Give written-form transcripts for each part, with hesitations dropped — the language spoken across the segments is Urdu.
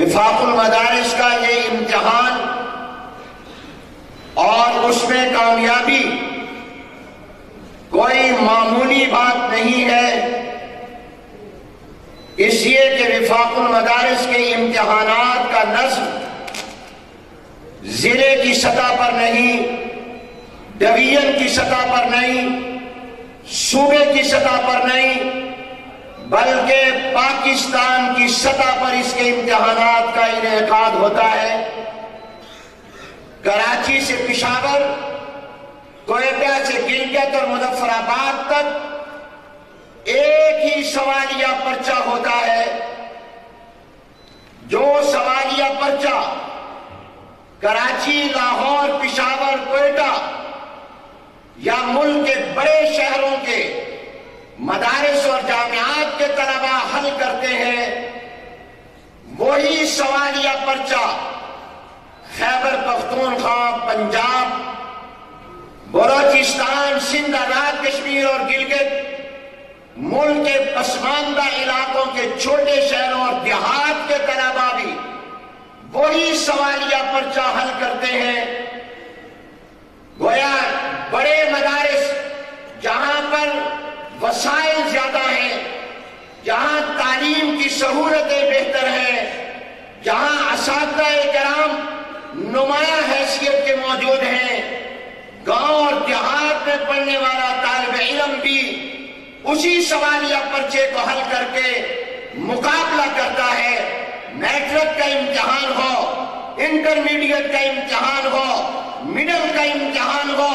وفاق المدارس کا یہ امتحان اور اس میں کامیابی کوئی معمولی بات نہیں ہے، اس لیے کہ وفاق المدارس کے امتحانات کا نظم ضلع کی سطح پر نہیں، ڈویژن کی سطح پر نہیں، صوبے کی سطح پر نہیں، بلکہ پاکستان کی سطح پر اس کے امتحانات کا انعقاد ہوتا ہے۔ کراچی سے پشاور، کوئٹہ سے گلگت اور مظفر آباد تک ایک ہی سوالیہ پرچہ ہوتا ہے۔ جو سوالیہ پرچہ کراچی، لاہور، پشاور، کوئٹہ یا ملک کے بڑے شہروں کے مدارس اور جامعات کے طلباء حل کرتے ہیں، وہی سوالیہ پرچہ خیبر پختونخوا، پنجاب، بلوچستان، سندھ، آزاد کشمیر اور گلگت، ملک کے پسماندہ علاقوں کے چھوٹے شہروں اور دیہات کے طلباء بھی وہی سوالیہ پرچہ حل کرتے ہیں۔ گویا بڑے مدارس جہاں پر وسائل زیادہ ہیں، جہاں تعلیم کی سہولتیں بہتر ہیں، جہاں اساتذہ کرام نمایاں حیثیت کے موجود ہیں، گاؤں اور دیہات میں پڑھنے والا طالب علم بھی اسی سوالیہ پرچے کو حل کر کے مقابلہ کرتا ہے۔ میٹرک کا امتحان ہو، انٹرمیڈیٹ کا امتحان ہو، مڈل کا امتحان ہو،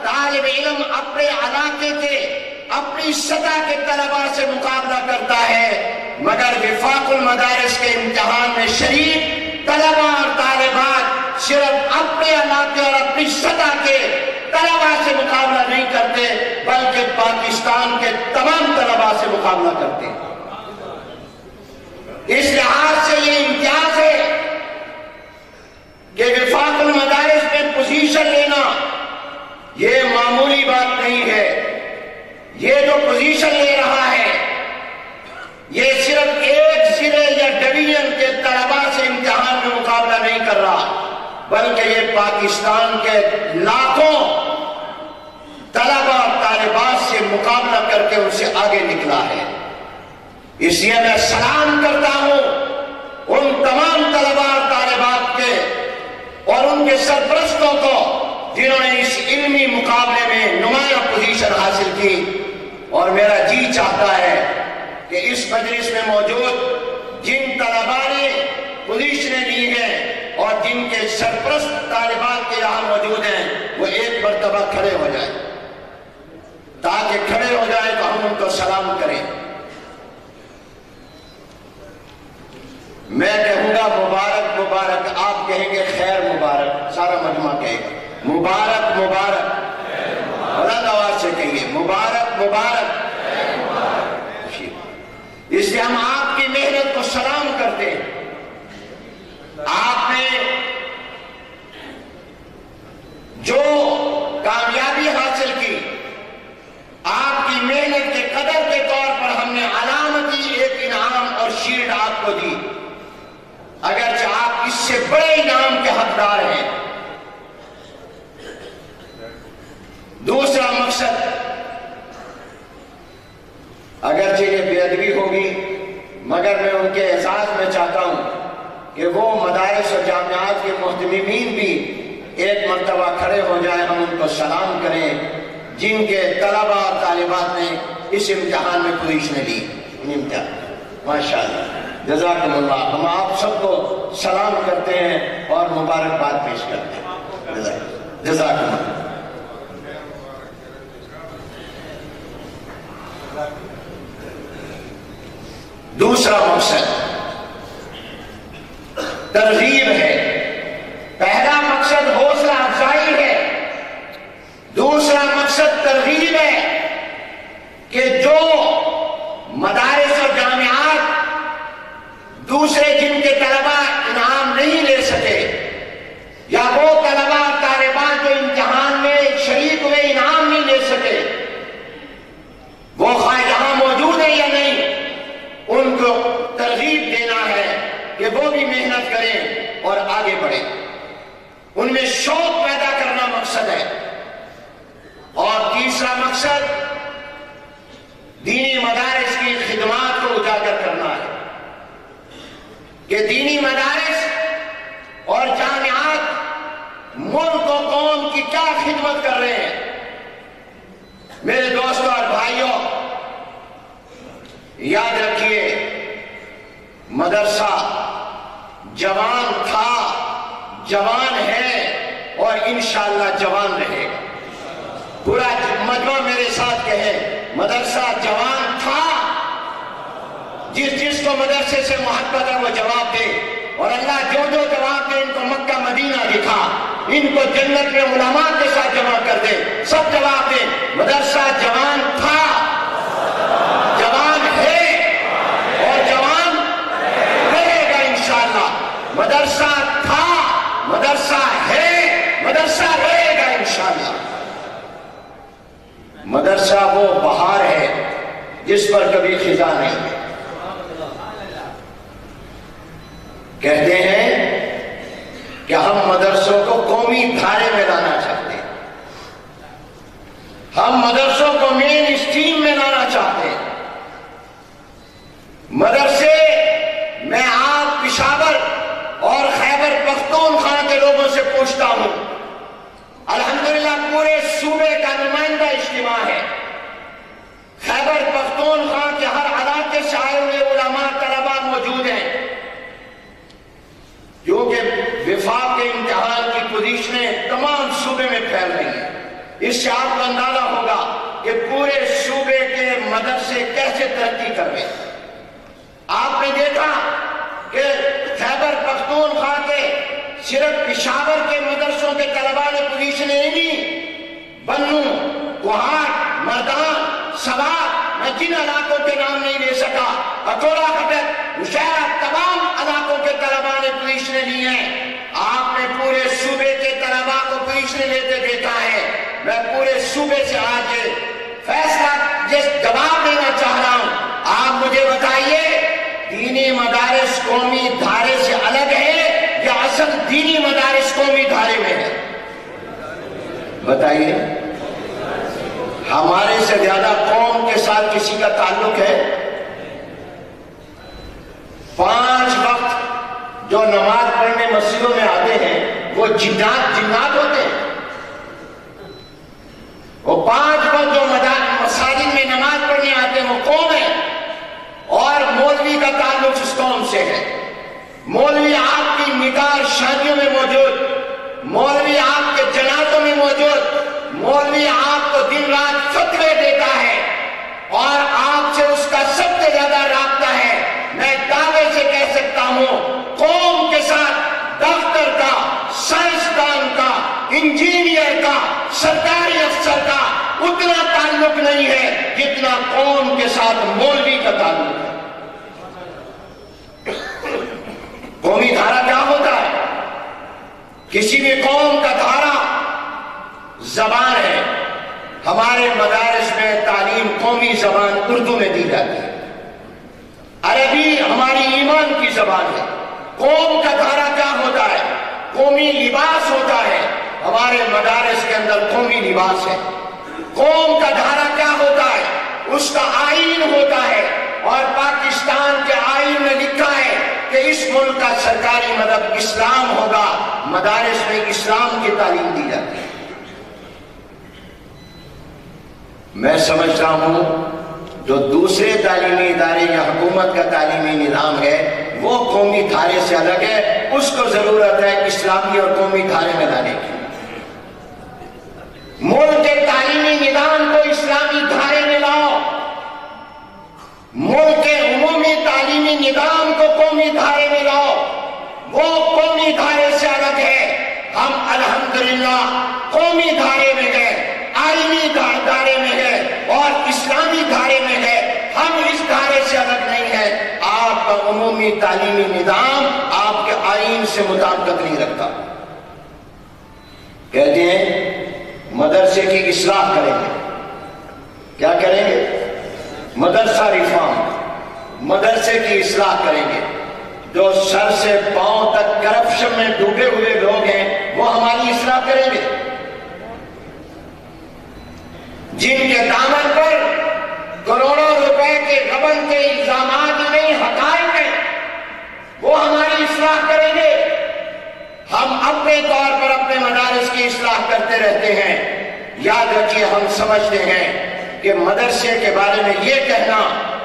طالب علم اپنے علاقے کے، اپنی سطح کے طلباء سے مقابلہ کرتا ہے، مگر وفاق المدارس کے امتحان میں شریک طلباء اور طالبات صرف اپنے علاقے اور اپنی سطح کے طلباء سے مقابلہ نہیں کرتے، بلکہ پاکستان کے تمام طلباء سے مقابلہ کرتے ہیں۔ اس لحاظ سے یہ امتیاز ہے کہ وفاق المدارس میں پوزیشن لینا یہ معمولی بات نہیں ہے۔ یہ جو پوزیشن لے رہا ہے یہ صرف ایک ضلع یا ڈویژن کے طلباء سے امتحان میں مقابلہ نہیں کر رہا، بلکہ یہ پاکستان کے لاکھوں طلباء اور طالبات سے مقابلہ کر کے ان سے آگے نکلا ہے۔ اس لیے میں سلام کرتا ہوں ان تمام طلباء اور طالبات کے اور ان کے سرپرستوں کو جنہوں نے اس علمی مقابلے میں نمایاں پوزیشن حاصل کی، اور میرا جی چاہتا ہے کہ اس مجلس میں موجود جن طلباء نے پوزیشنیں لی ہیں اور جن کے سرپرست طالبات کے یہاں موجود ہیں وہ ایک مرتبہ کھڑے ہو جائیں، تاکہ کھڑے ہو جائیں تو ہم ان کو سلام کریں۔ میں کہوں گا مبارک مبارک، آپ کہیں گے خیر مبارک، سارا مجمع کہے گا مبارک مبارک، بلند آواز سے کہیے مبارک مبارک۔ اس لیے ہم آپ کی محنت کو سلام کرتے ہیں۔ آپ نے جو کامیابی حاصل کی، آپ کی محنت کے قدر کے طور پر ہم نے علامتی ایک انعام اور شیلڈ آپ کو دی، اگرچہ آپ اس سے بڑے انعام کے حقدار ہیں۔ دوسرا مقصد، اگرچہ یہ بے ادبی ہوگی مگر میں ان کے اعزاز میں چاہتا ہوں کہ وہ مدارس اور جامعات کے محتممین بھی ایک مرتبہ کھڑے ہو جائیں، ہم ان کو سلام کریں جن کے طلباء اور طالبات نے اس امتحان میں پوزیشنیں لی۔ ماشاءاللہ، جزاکم اللہ۔ ہم آپ سب کو سلام کرتے ہیں اور مبارکباد پیش کرتے ہیں۔ جزاکم اللہ۔ دوسرا مقصد ترغیب ہے۔ پہلا مقصد حوصلہ افزائی ہے، دوسرا مقصد ترغیب ہے کہ جو مدارس اور جامعات دوسرے جن کے طلباء انعام نہیں لے سکے، یا وہ طلباء اور طالبات جو امتحان میں شریک ہوئے انعام نہیں لے سکے، وہ خواہ یہاں موجود ہے یا نہیں، ان کو ترغیب دینا ہے کہ وہ بھی محنت کریں اور آگے بڑھیں. ان میں شوق پیدا کرنا مقصد ہے. اور تیسرا مقصد دینی مدارس کی خدمات کو اجاگر کرنا ہے کہ دینی مدارس اور جامعات ملک و قوم کی کیا خدمت کر رہے ہیں. میرے دوستوں اور بھائیوں، یاد رکھیے، مدرسہ جوان تھا، جوان ہے اور انشاءاللہ جوان رہے گا. پورا مجمع میرے ساتھ کہے، مدرسہ جوان تھا. جس کو مدرسے سے محبت ہے وہ جواب دے، اور اللہ جو جواب دے ان کو مکہ مدینہ دکھا، ان کو جنت میں علماء کے ساتھ جمع کر دے. سب جواب دے، مدرسہ جوان تھا، جوان ہے اور جوان رہے گا انشاءاللہ. مدرسہ تھا، مدرسہ ہے، مدرسہ رہے گا انشاءاللہ. مدرسہ وہ بہار ہے جس پر کبھی خزاں نہیں ہے. کہتے ہیں کہ ہم مدرسوں کو قومی دھارے میں لانا چاہتے ہیں، ہم مدرسوں کو مین اسٹریم میں لانا چاہتے ہیں. مدرسے میں آپ پشاور اور خیبر پختونخوا کے لوگوں سے پوچھتا ہوں، الحمدللہ پورے صوبے کا نمائندہ اجتماع ہے. خیبر پختونخوا کے ہر علاقے سے آئے ہوئے علماء طلباء موجود ہیں، کیونکہ وفاق کے امتحان کی پوزیشنیں تمام صوبے میں پھیل رہی ہیں. اس سے آپ کو اندازہ ہوگا کہ پورے صوبے کے مدرسے کیسے ترقی کر رہے ہیں. آپ نے دیکھا کہ خیبر پختونخوا کے صرف پشاور کے مدرسوں کے طلباء نے پوزیشنیں نہیں، بنو، کوہاٹ، مردان، سوات، میں جن علاقوں کے نام نہیں لے سکا، اکولا خٹک، مشہرہ، تمام علاقوں کے طلباء نے پوزیشنیں لی ہیں. آپ نے پورے صوبے کے طلباء کو پوزیشنیں لیتے دیکھا ہے. میں پورے صوبے سے آج فیصلہ جواب دینا چاہ رہا ہوں. آپ مجھے بتائیے، دینی مدارس قومی دھارے سے الگ ہے یا اصل دینی مدارس قومی دھارے میں ہے؟ بتائیے. ہمارے سے زیادہ قوم کے ساتھ کسی کا تعلق ہے؟ 5 وقت جو نماز پڑھنے مسجدوں میں آتے ہیں وہ جنات ہوتے ہیں. وہ 5 وقت جو مساجد میں نماز پڑھنے آتے ہیں وہ قوم ہے، اور مولوی کا تعلق اس قوم سے ہے. مولوی آپ کی نکاح شادیوں میں موجود، مولوی آپ کے جنازوں میں موجود، مولوی آپ کو دن رات فتوے دیتا ہے اور آپ سے اس کا سب سے زیادہ رابطہ ہے. میں دعوے سے کہہ سکتا ہوں، قوم کے ساتھ ڈاکٹر کا، سائنسدان کا، انجینئر کا، سرکاری افسر کا اتنا تعلق نہیں ہے جتنا قوم کے ساتھ مولوی کا تعلق ہے. قومی دھارا کیا ہوتا ہے؟ کسی بھی قوم کا دھارا زبان ہے. ہمارے مدارس میں تعلیم قومی زبان اردو میں دی جاتی ہے. عربی ہماری ایمان کی زبان ہے. قوم کا دھارا کیا ہوتا ہے؟ قومی لباس ہوتا ہے. ہمارے مدارس کے اندر قومی لباس ہے. قوم کا دھارا کیا ہوتا ہے؟ اس کا آئین ہوتا ہے، اور پاکستان کے آئین میں لکھا ہے کہ اس ملک کا سرکاری مذہب اسلام ہوگا. مدارس میں اسلام کی تعلیم دی جاتی ہے. میں سمجھتا ہوں جو دوسرے تعلیمی ادارے یا حکومت کا تعلیمی نظام ہے وہ قومی دھارے سے الگ ہے. اس کو ضرورت ہے اسلامی اور قومی دھارے میں لانے کی. ملک کے تعلیمی نظام کو اسلامی دھارے میں لاؤ، ملک کے عمومی تعلیمی نظام کو قومی دھارے میں لاؤ. وہ قومی دھارے سے الگ ہے. ہم الحمدللہ قومی دھارے میں گئے، آئینی دھارے میں گئے اور اسلامی دھارے میں گئے. ہم اس دھارے سے الگ نہیں ہے. آپ کا عمومی تعلیمی نظام آپ کے آئین سے مطابقت نہیں رکھتا. کہتے ہیں مدرسے کی اصلاح کریں گے. کیا کریں گے؟ مدرسہ ریفارم، مدرسے کی اصلاح کریں گے. جو سر سے پاؤں تک کرپشن میں ڈوبے ہوئے لوگ ہیں وہ ہماری اصلاح کریں گے؟ جن کے دامن پر کروڑوں روپے کے غبن کے الزامات نہیں حقائق ہیں وہ ہماری اصلاح کریں گے؟ ہم اپنے طور پر اپنے مدارس کی اصلاح کرتے رہتے ہیں. یاد رکھیے ہم سمجھتے ہیں کہ مدرسے کے بارے میں یہ کہنا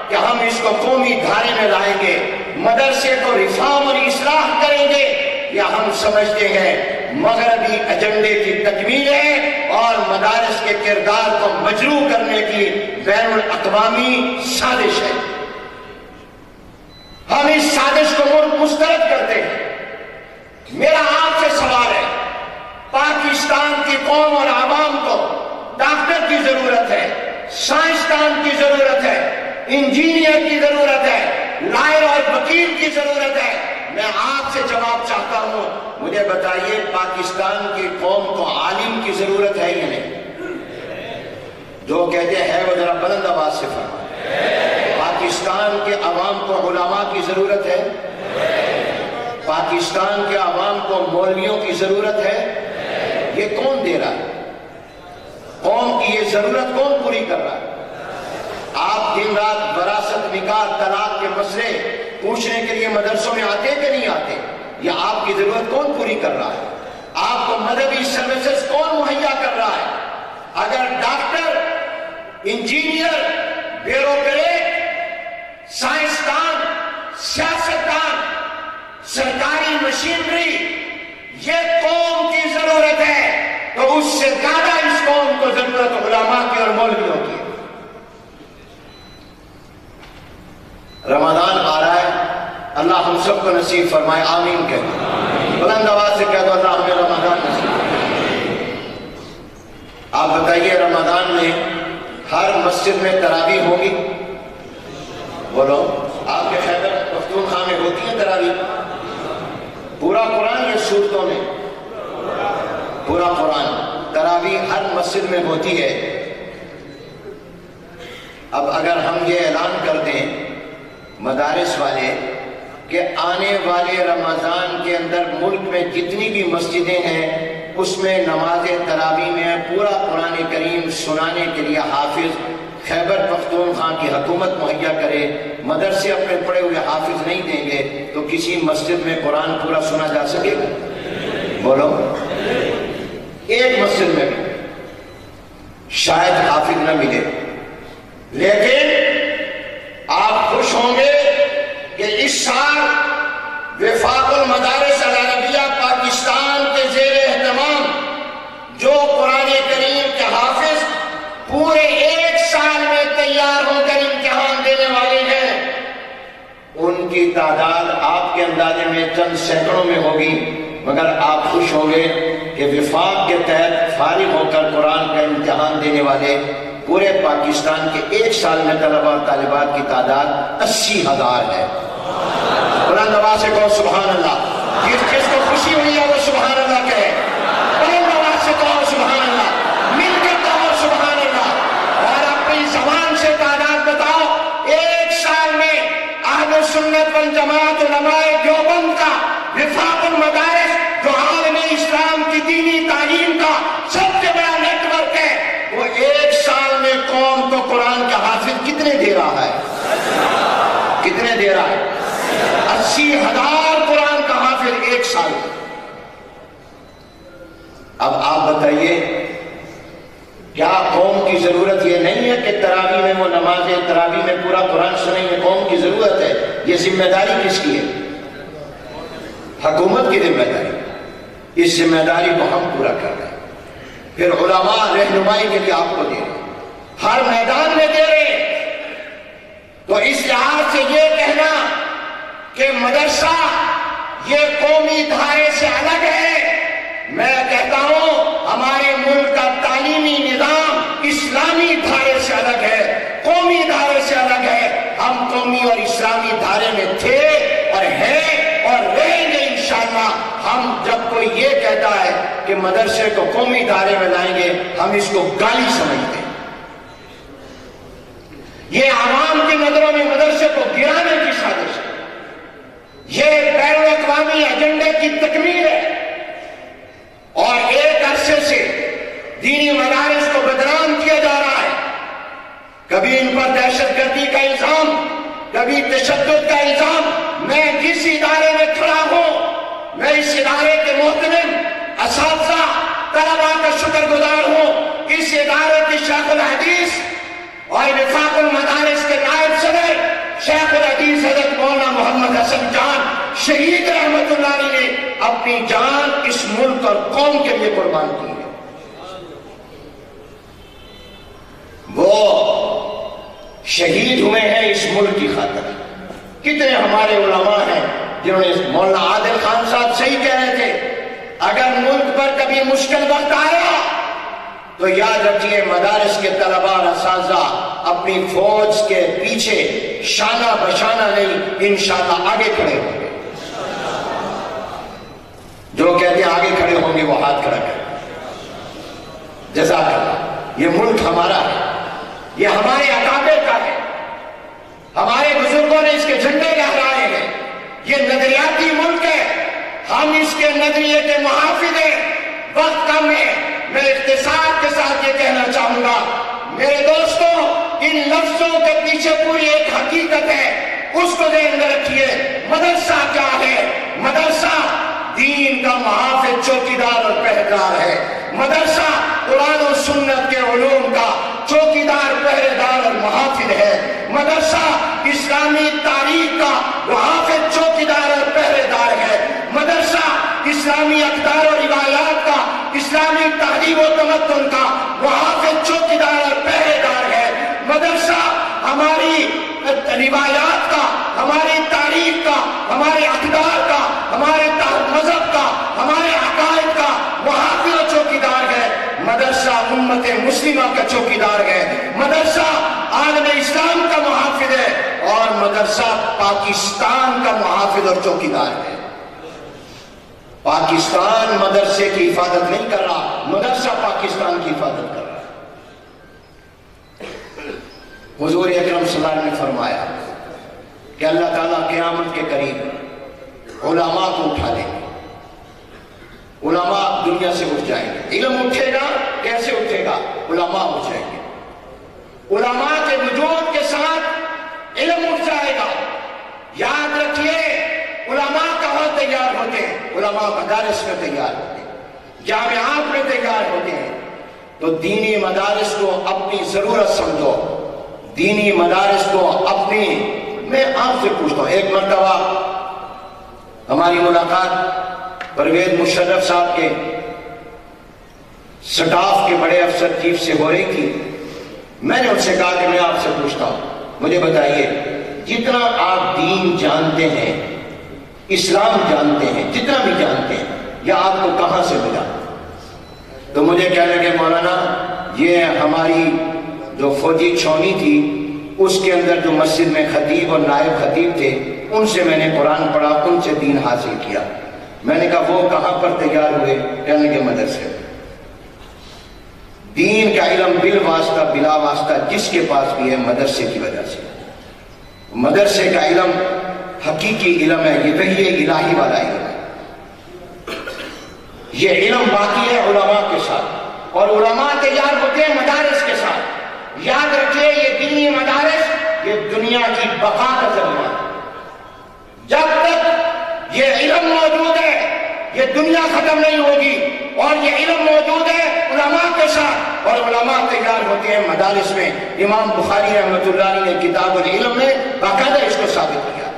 کہ ہم اس کو قومی دھارے میں لائیں گے، مدرسے کو ریفارم اور اصلاح کریں گے، یا ہم سمجھتے ہیں مغربی ایجنڈے کی تکمیل ہے اور مدارس کے کردار کو مجروح کرنے کی بین الاقوامی سازش ہے. ہم اس سازش کو مسترد کرتے ہیں. میرا آپ سے سوال ہے، پاکستان کی قوم اور عوام کو ڈاکٹر کی ضرورت ہے، سائنسدان کی ضرورت ہے، انجینئر کی ضرورت ہے، لائر اور وکیل کی ضرورت ہے. میں آپ سے جواب چاہتا ہوں، مجھے بتائیے پاکستان کی قوم کو عالم کی ضرورت ہے یا نہیں؟ جو کہتے ہیں وہ ذرا بلند آواز سے فرمائیں. پاکستان کے عوام کو علماء کی ضرورت ہے؟ پاکستان کے عوام کو مولویوں کی ضرورت ہے؟ یہ کون دے رہا ہے؟ قوم کی یہ ضرورت کون پوری کر رہا ہے؟ آپ دن رات وراثت، نکاح، طلاق کے مسئلے پوچھنے کے لیے مدرسوں میں آتے کہ نہیں آتے؟ یہ آپ کی ضرورت کون پوری کر رہا ہے؟ آپ کو مذہبی سروسز کون مہیا کر رہا ہے؟ اگر ڈاکٹر، انجینئر، بیوروکریٹ، سائنسدان، سیاستدان، سرکاری مشینری یہ قوم کی ضرورت ہے تو اس سے زیادہ اس قوم کو ضرورت علماء کی اور مولویوں کی. رمضان آ رہا ہے، اللہ ہم سب کو نصیب فرمائے، آمین کہتے. بلند آواز سے کہہ دو اللہ ہمیں رمضان نصیب. آپ بتائیے رمضان میں ہر مسجد میں تراویح ہوگی؟ بولو. آپ کے خیبر پختونخوا میں ہوتی ہے تراویح؟ پورا قرآن یا صورتوں میں؟ پورا قرآن. تراویح ہر مسجد میں ہوتی ہے. اب اگر ہم یہ اعلان کر دیں مدارس والے کہ آنے والے رمضان کے اندر ملک میں جتنی بھی مسجدیں ہیں اس میں نماز تراویح میں پورا قرآن کریم سنانے کے لیے حافظ خیبر پختونخوا کی حکومت مہیا کرے، مدرسے اپنے پڑے ہوئے حافظ نہیں دیں گے تو کسی مسجد میں قرآن پورا سنا جا سکے گا؟ بولو. ایک مسجد میں بھی شاید حافظ نہ ملے، لیکن آپ خوش ہوں گے کہ اس سال وفاق المدارس العربیہ پاکستان کے زیر اہتمام جو قرآن کریم کے حافظ پورے ایک سال میں تیار ہو کر امتحان دینے والے ہیں، ان کی تعداد آپ کے اندازے میں چند سینکڑوں میں ہوگی، مگر آپ خوش ہوں گے کہ وفاق کے تحت فارغ ہو کر قرآن کا امتحان دینے والے پورے پاکستان کے ایک سال میں طلبہ اور طالبات کی تعداد 80,000 ہے. بلند آواز سے کہو سبحان اللہ. جس کو خوشی ہوئی ہے وہ سبحان اللہ کہے. بلند آواز سے کہو سبحان اللہ. مل کر کہو سبحان اللہ. اور اپنی زبان سے تعداد بتاؤ. ایک سال میں اہل سنت والجماعت علماء دیوبند کا وفاق المدارس جو عالم اسلام کی دینی تعلیم کا سب سے بڑا نیٹ ورک ہے، وہ ایک سال میں قوم کو قرآن کا حافظ کتنے دے رہا ہے؟ کتنے دے رہا ہے؟ 80,000 قرآن کا حافظ ایک سال. اب آپ بتائیے کیا قوم کی ضرورت یہ نہیں ہے کہ تراویح میں وہ نماز تراویح میں پورا قرآن سنیں؟ یہ قوم کی ضرورت ہے. یہ ذمہ داری کس کی ہے؟ حکومت کی ذمہ داری. اس ذمہ داری کو ہم پورا کر رہے ہیں. پھر علماء رہنمائی کے لیے آپ کو دے رہے ہیں، ہر میدان میں دے رہے ہیں. تو اس لحاظ سے یہ کہنا کہ مدرسہ یہ قومی دھارے سے الگ ہے، میں کہتا ہوں ہمارے ملک کا تعلیمی نظام اسلامی دھارے سے الگ ہے، قومی دھارے سے الگ ہے. ہم قومی اور اسلامی دھارے میں تھے اور ہیں اور رہیں گے انشاءاللہ. ہم جب کوئی یہ کہتا ہے کہ مدرسے کو قومی دھارے میں لائیں گے، ہم اس کو گالی سمجھتے ہیں. یہ عوام کی نظروں میں مدرسے کو گرانے کی سازش ہے. یہ بین الاقوامی ایجنڈے کی تکمیل ہے، اور ایک عرصے سے دینی مدارس کو بدنام کیا جا رہا ہے۔ کبھی ان پر دہشت گردی کا الزام، کبھی تشدد کا الزام۔ میں جس ادارے میں کھڑا ہوں، میں اس ادارے کے محترم اساتذہ طلباء کا شکر گزار ہوں۔ اس ادارے کی شیخ الحدیث اور وفاق المدارس کے نائب صدر شیخ الحدیث حضرت مولانا محمد حسن جان شہید رحمت اللہ علیہ نے اپنی جان اس ملک اور قوم کے لیے قربان کی ہے۔ وہ شہید ہوئے ہیں اس ملک کی خاطر۔ کتنے ہمارے علماء ہیں جنہوں نے، مولانا عادل خان صاحب صحیح کہہ رہے تھے، اگر ملک پر کبھی مشکل وقت آیا تو یاد رکھیے مدارس کے طلباء اور اساتذہ اپنی فوج کے پیچھے شانہ بشانہ نہیں، انشاءاللہ آگے کھڑے ہوں گے۔ جو کہتے ہیں آگے کھڑے ہوں گے وہ ہاتھ کھڑا کریں۔ جزاک اللہ۔ یہ ملک ہمارا ہے، یہ ہمارے اکابر کا ہے، ہمارے بزرگوں نے اس کے جھنڈے لہرائے ہیں۔ یہ نظریاتی ملک ہے، ہم اس کے نظریے کے محافظ ہیں۔ وقت کم ہے، میں اختصار کے ساتھ یہ کہنا چاہوں گا، میرے دوستوں، ان لفظوں کے پیچھے پوری ایک حقیقت ہے، اس کو ذہن میں رکھیے۔ مدرسہ کیا ہے؟ مدرسہ دین کا محافظ، چوکیدار اور پہرےدار ہے۔ مدرسہ قرآن و سنت کے علوم کا چوکیدار، پہرےدار اور محافظ ہے۔ مدرسہ اسلامی تاریخ کا محافظ، چوکیدار اور پہرےدار ہے۔ مدرسہ اسلامی اقدار و روایات کا، اسلامی تہذیب و تمدن کا محافظ، چوکیدار اور پہرےدار ہے۔ مدرسہ ہماری روایات کا، ہماری تاریخ کا، ہمارے اقدار کا، ہمارے مذہب کا، ہمارے عقائد کا محافظ و چوکیدار ہے۔ مدرسہ امت مسلمہ کا چوکیدار ہے۔ مدرسہ عالم اسلام کا محافظ ہے، اور مدرسہ پاکستان کا محافظ اور چوکیدار ہے۔ پاکستان مدرسے کی حفاظت نہیں کر رہا، مدرسہ پاکستان کی حفاظت کر رہا ہے۔ حضور اکرم صلی اللہ علیہ وسلم نے فرمایا کہ اللہ تعالیٰ قیامت کے قریب علماء کو اٹھا لیں گے، علماء دنیا سے اٹھ جائیں گے۔ علم اٹھے گا، کیسے اٹھے گا؟ علماء اٹھ جائیں گے، علماء کے وجود کے ساتھ علم اٹھ جائے گا۔ یاد رکھیے، علماء کہاں تیار ہوتے ہیں؟ علماء مدارس میں تیار ہوتے ہیں، جامعات میں تیار ہوتے ہیں۔ تو دینی مدارس کو اپنی ضرورت سمجھو، دینی مدارس کو اپنی۔ میں آپ سے پوچھتا ہوں، ایک مرتبہ ہماری ملاقات پرویز مشرف صاحب کے سٹاف کے بڑے افسر چیف سے ہو رہی تھی۔ میں نے ان سے کہا کہ میں آپ سے پوچھتا ہوں، مجھے بتائیے جتنا آپ دین جانتے ہیں، اسلام جانتے ہیں، جتنا بھی جانتے ہیں، یہ آپ کو کہاں سے ملا؟ تو مجھے کہنے لگے مولانا یہ ہماری جو فوجی چھاونی تھی اس کے اندر جو مسجد میں خطیب اور نائب خطیب تھے ان سے میں نے قرآن پڑھا، ان سے دین حاصل کیا۔ میں نے کہا وہ کہاں پر تیار ہوئے؟ کہنے کے مدرسے۔ دین کا علم بالواسطہ بلا واسطہ جس کے پاس بھی ہے مدرسے کی وجہ سے۔ مدرسے کا علم حقیقی علم ہے، یہ وحی الہی والا علم ہے۔ یہ علم باقی ہے علماء کے ساتھ، اور علماء تیار ہوتے ہیں مدارس کے ساتھ۔ یاد رکھیے یہ دینی مدارس یہ دنیا کی بقا کا ذریعہ ہے۔ جب تک یہ علم موجود ہے یہ دنیا ختم نہیں ہوگی، اور یہ علم موجود ہے علماء کے ساتھ، اور علماء تیار ہوتے ہیں مدارس میں۔ امام بخاری رحمۃ اللہ علیہ نے کتاب العلم میں باقاعدہ اس کو ثابت کیا۔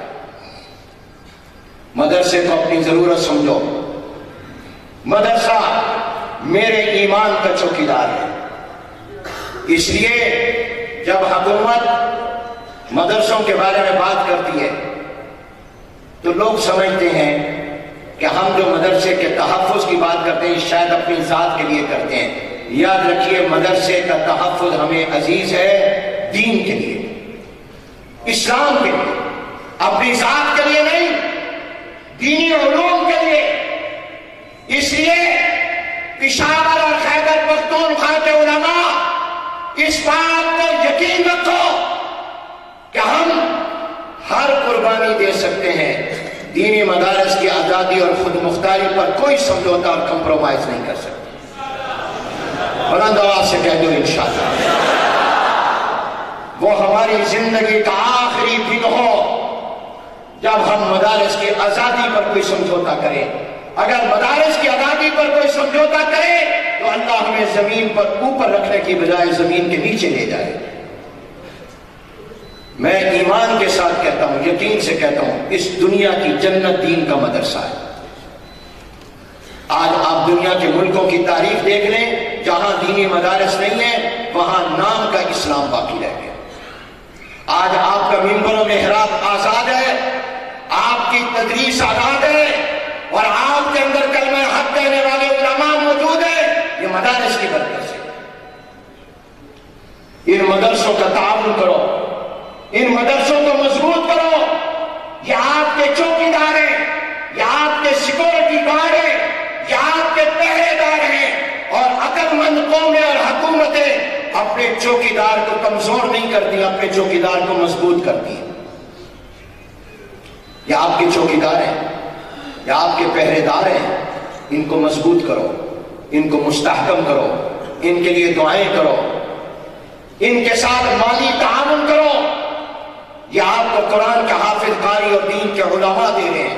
مدرسے کو اپنی ضرورت سمجھو۔ مدرسہ میرے ایمان کا چوکیدار ہے، اس لیے جب حکومت مدرسوں کے بارے میں بات کرتی ہے تو لوگ سمجھتے ہیں کہ ہم جو مدرسے کے تحفظ کی بات کرتے ہیں شاید اپنی ذات کے لیے کرتے ہیں۔ یاد رکھیے مدرسے کا تحفظ ہمیں عزیز ہے دین کے لیے، اسلام کے لیے، اپنی ذات کے لیے نہیں، دینی علوم کے لیے۔ اس لیے پشاور اور خیبر پختونخوا کے علماء اس بات کو یقین رکھو کہ ہم ہر قربانی دے سکتے ہیں، دینی مدارس کی آزادی اور خود مختاری پر کوئی سمجھوتا اور کمپرومائز نہیں کر سکتے. بلند آواز سے کہہ دو انشاءاللہ. وہ ہماری زندگی کا آخری دن ہو جب ہم مدارس کی آزادی پر کوئی سمجھوتا کریں. اگر مدارس کی آزادی پر کوئی سمجھوتا کرے تو اللہ ہمیں زمین پر اوپر رکھنے کی بجائے زمین کے نیچے لے جائے. میں ایمان کے ساتھ کہتا ہوں, یقین سے کہتا ہوں, اس دنیا کی جنت دین کا مدرسہ ہے. آج آپ دنیا کے ملکوں کی تاریخ دیکھ لیں, جہاں دینی مدارس نہیں ہیں وہاں نام کا اسلام باقی رہ گیا. آج آپ کا منبر و محراب آزاد ہے, آپ کی تدریس آزاد ہے, اور آپ کے اندر کلمہ حق کہنے والے علماء موجود ہیں. یہ مدارس کی برکت سے. ان مدرسوں کا تعاون کرو, ان مدرسوں کو مضبوط کرو. یہ آپ کے چوکیدار ہیں, یہ آپ کے سیکورٹی گارڈ ہیں, یہ آپ کے پہرے دار ہیں. اور عقل مند قومیں اور حکومتیں اپنے چوکیدار کو کمزور نہیں کرتی, اپنے چوکیدار کو مضبوط کرتی ہیں. یہ آپ کے چوکیدار ہیں, یہ آپ کے پہرے دار ہیں. ان کو مضبوط کرو, ان کو مستحکم کرو, ان کے لیے دعائیں کرو, ان کے ساتھ مالی تعاون کرو. یہ آپ کو قرآن کا حافظ قاری اور دین کے علماء دے رہے ہیں.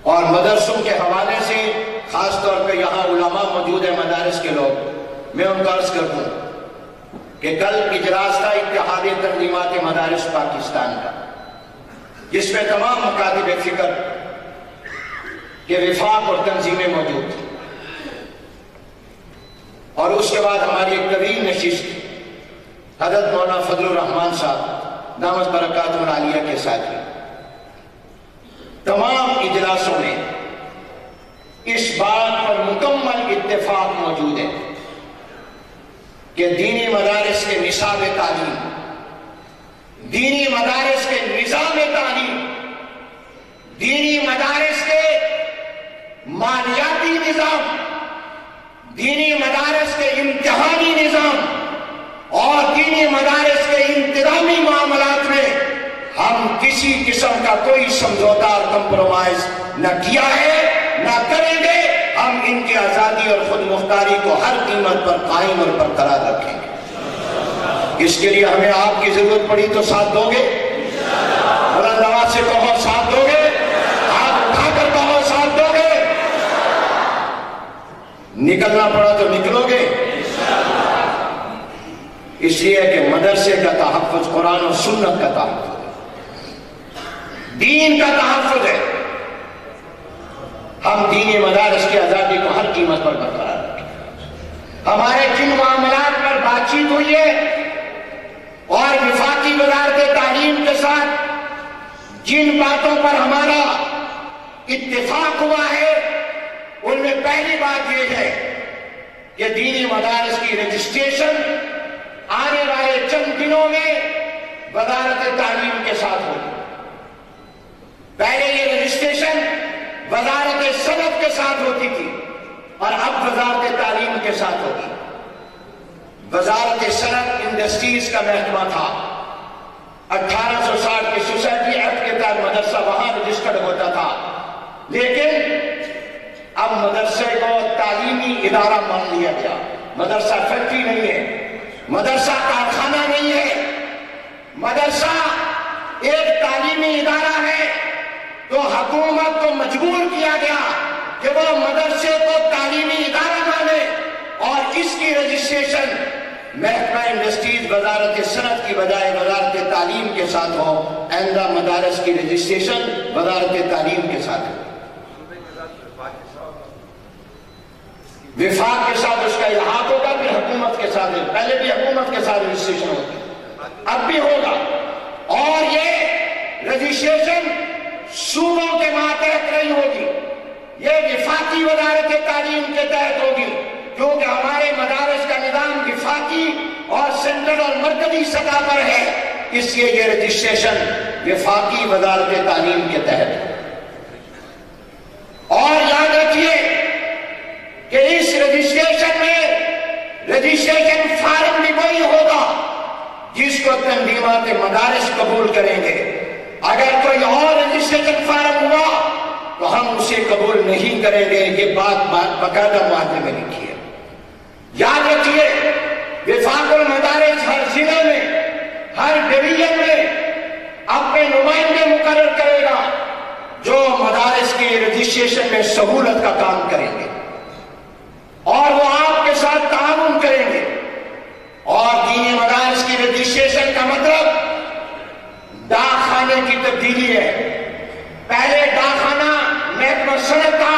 اور مدرسوں کے حوالے سے خاص طور پہ یہاں علماء موجود ہیں, مدارس کے لوگ, میں ان کو عرض کر دوں کہ کل اجلاس تھا اتحاد تنظیمات مدارس پاکستان کا, جس میں تمام مکاتب فکر کے وفاق اور تنظیمیں موجود تھیں. اور اس کے بعد ہماری ایک طویل نشست حضرت مولانا فضل الرحمان صاحب دامت برکاتہ العالیہ کے ساتھ ہوئی. تمام اجلاسوں میں اس بات پر مکمل اتفاق موجود ہے کہ دینی مدارس کے نصاب تعلیم, دینی مدارس کے نظام تعلیم, دینی مدارس کے مالیاتی نظام, دینی مدارس کے امتحانی نظام اور دینی مدارس کے انتظامی معاملات میں ہم کسی قسم کا کوئی سمجھوتا اور کمپرومائز نہ کیا ہے, نہ کریں گے. ہم ان کی آزادی اور خود مختاری کو ہر قیمت پر قائم اور برقرار رکھیں گے. اس کے لیے ہمیں آپ کی ضرورت پڑی تو ساتھ دو گے؟ بلند آواز سے کہو ساتھ دو گے؟ ہاتھ اٹھا کر کہو ساتھ دو گے؟ نکلنا پڑا تو نکلو گے؟ اس لیے کہ مدرسے کا تحفظ قرآن و سنت کا تحفظ ہے, دین کا تحفظ ہے. ہم دینی مدارس کی آزادی کو ہر قیمت پر برقرار رکھیں. ہمارے جن معاملات پر بات چیت ہوئی ہے اور وفاقی وزارت تعلیم کے ساتھ جن باتوں پر ہمارا اتفاق ہوا ہے, ان میں پہلی بات یہ ہے کہ دینی مدارس کی رجسٹریشن آنے والے چند دنوں میں وزارت تعلیم کے ساتھ ہوگی. پہلے یہ رجسٹریشن وزارت صنعت کے ساتھ ہوتی تھی اور اب وزارت تعلیم کے ساتھ ہوگی. وزارت صنعت انڈسٹریز کا محکمہ تھا. 1860 کے سوسائٹی ایکٹ کے تحت مدرسہ وہاں رجسٹرڈ ہوتا تھا, لیکن اب مدرسے کو تعلیمی ادارہ مان لیا گیا. مدرسہ فیکٹری نہیں ہے, مدرسہ کارخانہ نہیں ہے, مدرسہ ایک تعلیمی ادارہ ہے. تو حکومت کو مجبور کیا گیا کہ وہ مدرسے کو تعلیمی ادارہ مانے اور اس کی رجسٹریشن محکمہ انڈسٹریز وزارت صنعت کی بجائے وزارت تعلیم کے ساتھ ہو. آئندہ مدارس کی رجسٹریشن وزارت تعلیم کے ساتھ ہو. وفاق کے ساتھ اس کا الحاق ہوگا, پھر حکومت کے ساتھ, پہلے بھی حکومت کے ساتھ رجسٹریشن ہوتی, اب بھی ہوگا. اور یہ رجسٹریشن صوبوں کے ماتحت نہیں ہوگی, یہ وفاقی وزارت تعلیم کے تحت ہوگی, کیونکہ ہمارے مدارس کا نظام وفاقی اور سینٹرل اور مرکزی سطح پر ہے. اس لیے یہ رجسٹریشن وفاقی وزارت تعلیم کے تحت ہے. اور یاد رکھیے کہ اس رجسٹریشن میں رجسٹریشن فارم بھی وہی ہوگا جس کو تنظیمات مدارس قبول کریں گے. اگر کوئی کوئی اور رجسٹریشن فارم ہوا تو ہم اسے قبول نہیں کریں گے. یہ بات باقاعدہ معاہدے میں لکھی ہے. یاد رکھیے وفاق المدارس ہر ضلع میں ہر ڈویژن میں اپنے نمائندے مقرر کرے گا جو مدارس کی رجسٹریشن میں سہولت کا کام کریں گے اور وہ آپ کے ساتھ تعاون کریں گے. اور دینی مدارس کی رجسٹریشن کا مطلب ڈاک خانے کی تبدیلی ہے. پہلے ڈاک خانہ محکمہ صنعت کا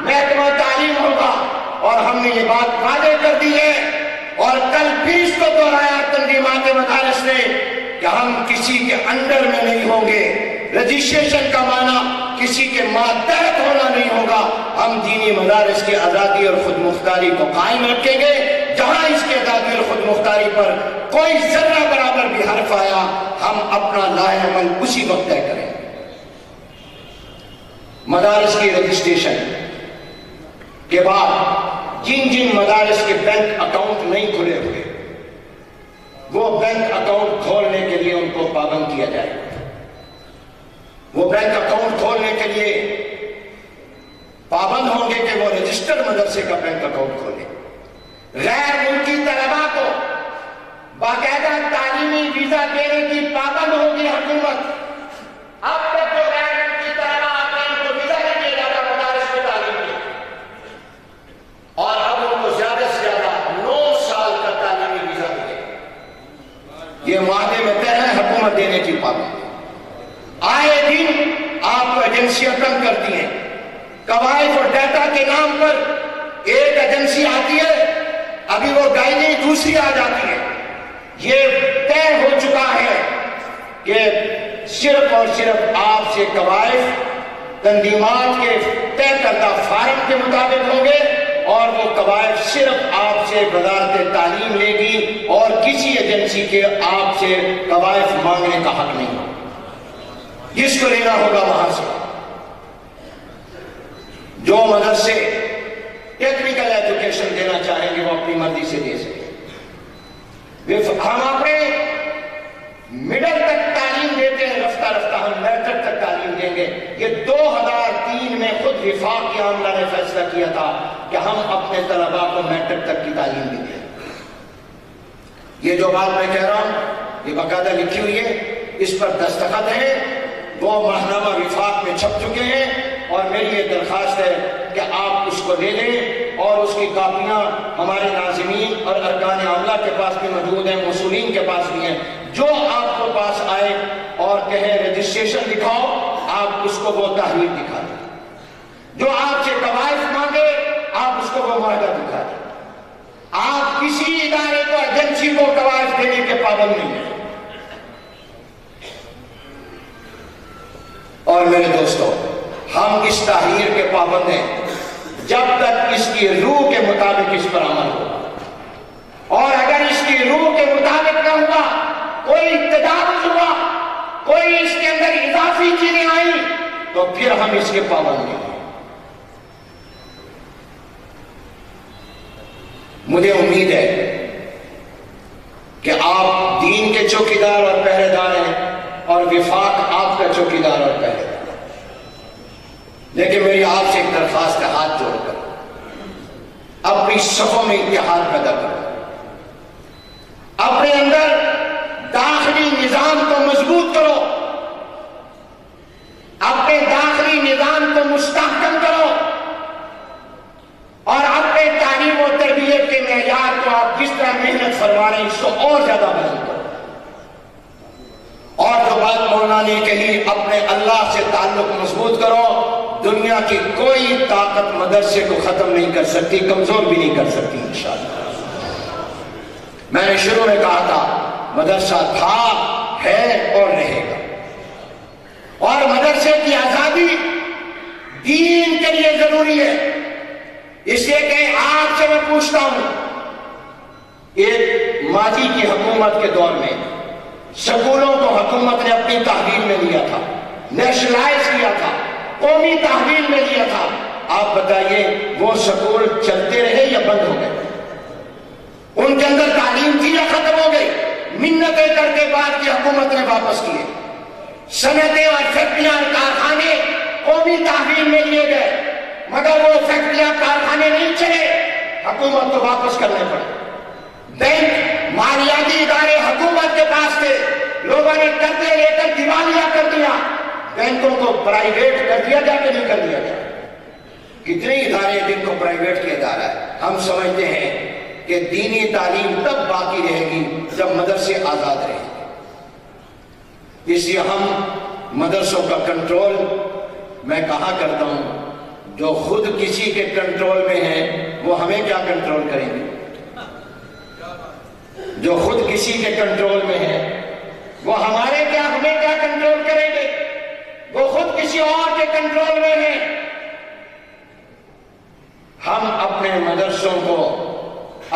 محکمہ تعلیم ہوگا اور ہم نے یہ بات واضح کر دی ہے اور کل بھی اس کو دہرایا تنظیمات مدارس نے کہ ہم کسی کے انڈر میں نہیں ہوں گے. رجسٹریشن کا معنی کسی کے ماتحت ہونا نہیں ہوگا. ہم دینی مدارس کی آزادی اور خود مختاری کو قائم رکھیں گے. جہاں اس کی آزادی اور خود مختاری پر کوئی ذرہ برابر بھی حرف آیا ہم اپنا لائحہ عمل اسی وقت طے کریں. مدارس کی رجسٹریشن کے بعد جن جن مدارس کے بینک اکاؤنٹ نہیں کھلے ہوئے وہ بینک اکاؤنٹ کھولنے کے لیے ان کو پابند کیا جائے. وہ بینک اکاؤنٹ کھولنے کے لیے پابند ہوں گے کہ وہ رجسٹرڈ مدرسے کا بینک اکاؤنٹ کھولے. غیر ملکی طلباء کو باقاعدہ تعلیمی ویزا دینے کی پابند ہوگی حکومت. اب تک جو غیر ملکی طلباء آتے ہیں ان کو ویزا نہیں دیا جاتا مدارس میں تعلیم کے اور اب ان کو زیادہ سے زیادہ 9 سال کا تعلیمی ویزا ملے. یہ معاہدے میں طے ہے حکومت دینے کی پابند. آئے دن آپ کو ایجنسیاں تنگ کرتی ہیں. قواعد اور ڈیٹا کے نام پر ایک ایجنسی آتی ہے ابھی وہ گئی نہیں دوسری آ جاتی ہے. یہ طے ہو چکا ہے کہ صرف اور صرف آپ سے قواعد تنظیمات کے طے کردہ فارم کے مطابق ہوں گے اور وہ قواعد صرف آپ سے وزارت تعلیم لے گی اور کسی ایجنسی کے آپ سے قواعد مانگنے کا حق نہیں ہوگا. جس کو لینا ہوگا وہاں سے. جو مدرسے ٹیکنیکل ایجوکیشن دینا چاہیں گے وہ اپنی مرضی سے دے سکیں. ہم اپنے مڈل تک تعلیم دیتے ہیں رفتہ رفتہ ہم میٹرک تک تعلیم دیں گے. یہ 2003 میں خود وفاق کی عاملہ نے فیصلہ کیا تھا کہ ہم اپنے طلباء کو میٹرک تک کی تعلیم دیں گے. یہ جو بات میں کہہ رہا ہوں یہ باقاعدہ لکھی ہوئی ہے, اس پر دستخط ہیں, وہ ماہنامہ وفاق میں چھپ چکے ہیں اور میری یہ درخواست ہے کہ آپ اس کو لے لیں اور اس کی کاپیاں ہمارے ناظمین اور ارکان عاملہ کے پاس بھی موجود ہیں, مسئولین کے پاس بھی ہیں. جو آپ کو پاس آئے اور کہے رجسٹریشن دکھاؤ آپ اس کو وہ تحریر دکھا دیں. جو آپ سے قواعد مانگے آپ اس کو وہ معاہدہ دکھا دیں. آپ کسی ادارے کو ایجنسی کو قواعد دینے کے پابند نہیں ہیں. اور میرے دوستو ہم اس تحریر کے پابند ہیں جب تک اس کی روح کے مطابق اس پر عمل ہو, اور اگر اس کی روح کے مطابق نہ ہوا, کوئی تجاوز ہوا, کوئی اس کے اندر اضافی چیزیں آئیں تو پھر ہم اس کے پابند نہیں ہیں. مجھے امید ہے کہ آپ دین کے چوکیدار اور پہرے دار ہیں اور وفاق آپ کا چوکیدار اور پہرے دار. لیکن میری آپ سے ایک درخواست ہے, ہاتھ جوڑ کر اپنی صفوں میں اتحاد پیدا کرو, اپنے اندر داخلی نظام کو مضبوط کرو, اپنے داخلی نظام کو مستحکم کرو اور اپنے تعلیم و تربیت کے معیار کو آپ جس طرح محنت فرما رہے ہیں اس کو اور زیادہ بلند کرو. اور جو بات مولانا نے کہی اپنے اللہ سے تعلق مضبوط کرو. دنیا کی کوئی طاقت مدرسے کو ختم نہیں کر سکتی, کمزور بھی نہیں کر سکتی انشاءاللہ. میں نے شروع میں کہا تھا مدرسہ تھا, ہے اور رہے گا, اور مدرسے کی آزادی دین کے لیے ضروری ہے. اس لیے کہ آپ سے میں پوچھتا ہوں, ایک ماضی کی حکومت کے دور میں سکولوں کو حکومت نے اپنی تحویل میں لیا تھا, نیشنلائز کیا تھا, قومی تحویل میں لیا تھا. آپ بتائیے وہ سکول چلتے رہے یا بند ہو گئے؟ ان کے اندر تعلیم تھی یا ختم ہو گئی؟ منتیں کر کے بعد کی حکومت نے واپس کیے. صنعتیں اور فیکٹریاں اور کارخانے قومی تحویل میں لیے گئے، مگر وہ فیکٹریاں کارخانے نہیں چلے، حکومت کو واپس کرنے پڑے۔ بینک مالیاتی ادارے حکومت کے پاس تھے، لوگوں نے قرضے لے کر دیوالیہ کر دیا، بینکوں کو پرائیویٹ کر دیا جا کے نہیں کر دیا گیا۔ کتنے ادارے جن کو پرائیویٹ کیا جا رہا ہے۔ ہم سمجھتے ہیں کہ دینی تعلیم تب باقی رہے گی جب مدرسے آزاد رہیں گے، اس لیے ہم مدرسوں کا کنٹرول، میں کہا کرتا ہوں، جو خود کسی کے کنٹرول میں ہیں وہ ہمیں کیا کنٹرول کریں گے؟ جو خود کسی کے کنٹرول میں ہیں وہ ہمیں کیا کنٹرول کریں گے؟ وہ خود کسی اور کے کنٹرول میں ہیں۔ ہم اپنے مدرسوں کو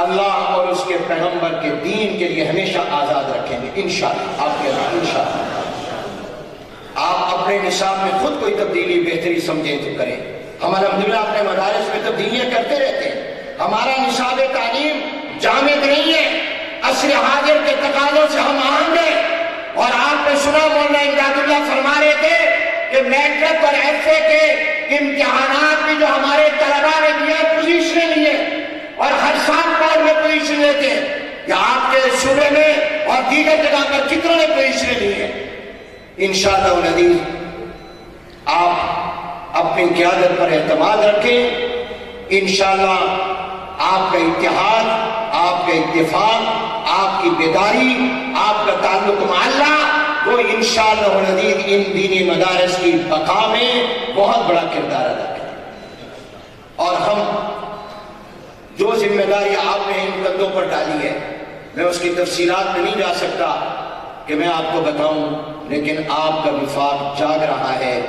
اللہ اور اس کے پیغمبر کے دین کے لیے ہمیشہ آزاد رکھیں گے انشاءاللہ۔ آپ کے اللہ انشاءاللہ آپ اپنے نصاب میں خود کوئی تبدیلی بہتری سمجھیں تو کریں۔ ہم الحمدللہ اپنے مدارس میں تبدیلیاں کرتے رہتے ہیں۔ ہمارا نصاب تعلیم جامد نہیں ہے، عصر حاضر کے تقاضوں سے ہم آہنگ ہیں۔ اور آپ نے سنا مولانا امداد اللہ فرما رہے تھے کہ میٹرک اور ایف اے کے امتحانات بھی جو ہمارے طلباء نے دیے پوزیشنیں لیے، اور ہر سال بورڈ میں پوزیشن لیتے ہیں، کہ آپ کے صوبے میں اور دیگر جگہ پر کتنوں نے پوزیشنیں لی ہیں۔ انشاءاللہ العزیز آپ اپنی قیادت پر اعتماد رکھیں، انشاءاللہ آپ کا اتحاد، آپ کا اتفاق، آپ کی بیداری، آپ کا تعلق مع اللہ، وہ انشاءاللہ العزیز ان دینی مدارس کی بقا میں بہت بڑا کردار ادا کرے۔ اور ہم جو ذمہ داری آپ نے ان کندھوں پر ڈالی ہے، میں اس کی تفصیلات میں نہیں جا سکتا کہ میں آپ کو بتاؤں، لیکن آپ کا وفاق جاگ رہا ہے،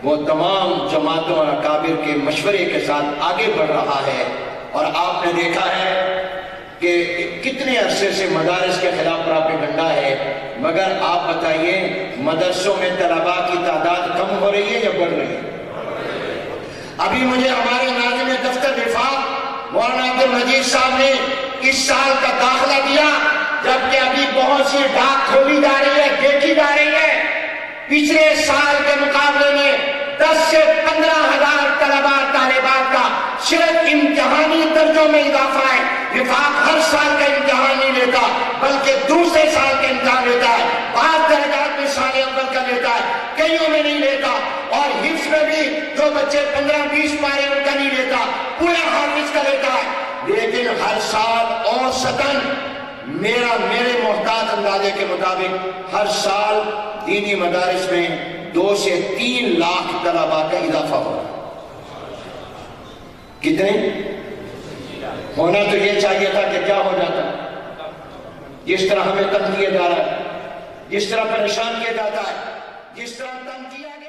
وہ تمام جماعتوں اور اکابر کے مشورے کے ساتھ آگے بڑھ رہا ہے۔ اور آپ نے دیکھا ہے کہ کتنے عرصے سے مدارس کے خلاف پراپیگنڈا ہے، مگر آپ بتائیے مدرسوں میں طلباء کی تعداد کم ہو رہی ہے یا بڑھ رہی ہے؟ ابھی مجھے ہمارے ناظم دفتر وفاق مولانا عبد المجید صاحب نے اس سال کا داخلہ دیا، جبکہ ابھی بہت سی ڈاک کھولی جا رہی ہے، دیکھی جا رہی ہے، پچھلے سال کے مقابلے میں 10 سے 15,000 طلباء طالبات کا صرف امتحانی درجوں میں اضافہ ہے۔ وفاق ہر سال کا امتحان نہیں لیتا بلکہ دوسرے سال کا امتحان لیتا ہے، بعض درجات میں سال اول کا لیتا ہے، کئیوں میں نہیں لیتا، اور حفظ میں بھی جو بچے 15-20 پارے ان کا نہیں لیتا، پورے حافظ کا لیتا ہے۔ لیکن ہر سال اوسطاً میرے محتاط اندازے کے مطابق ہر سال دینی مدارس میں 2 سے 3 لاکھ طلباء کا اضافہ ہو رہا ہے۔ کتنے ہونا تو یہ چاہیے تھا کہ کیا ہو جاتا، جس طرح ہمیں تنگ کیا جا رہا ہے، جس طرح پریشان کیا جاتا ہے، جس طرح تنگ کیا گیا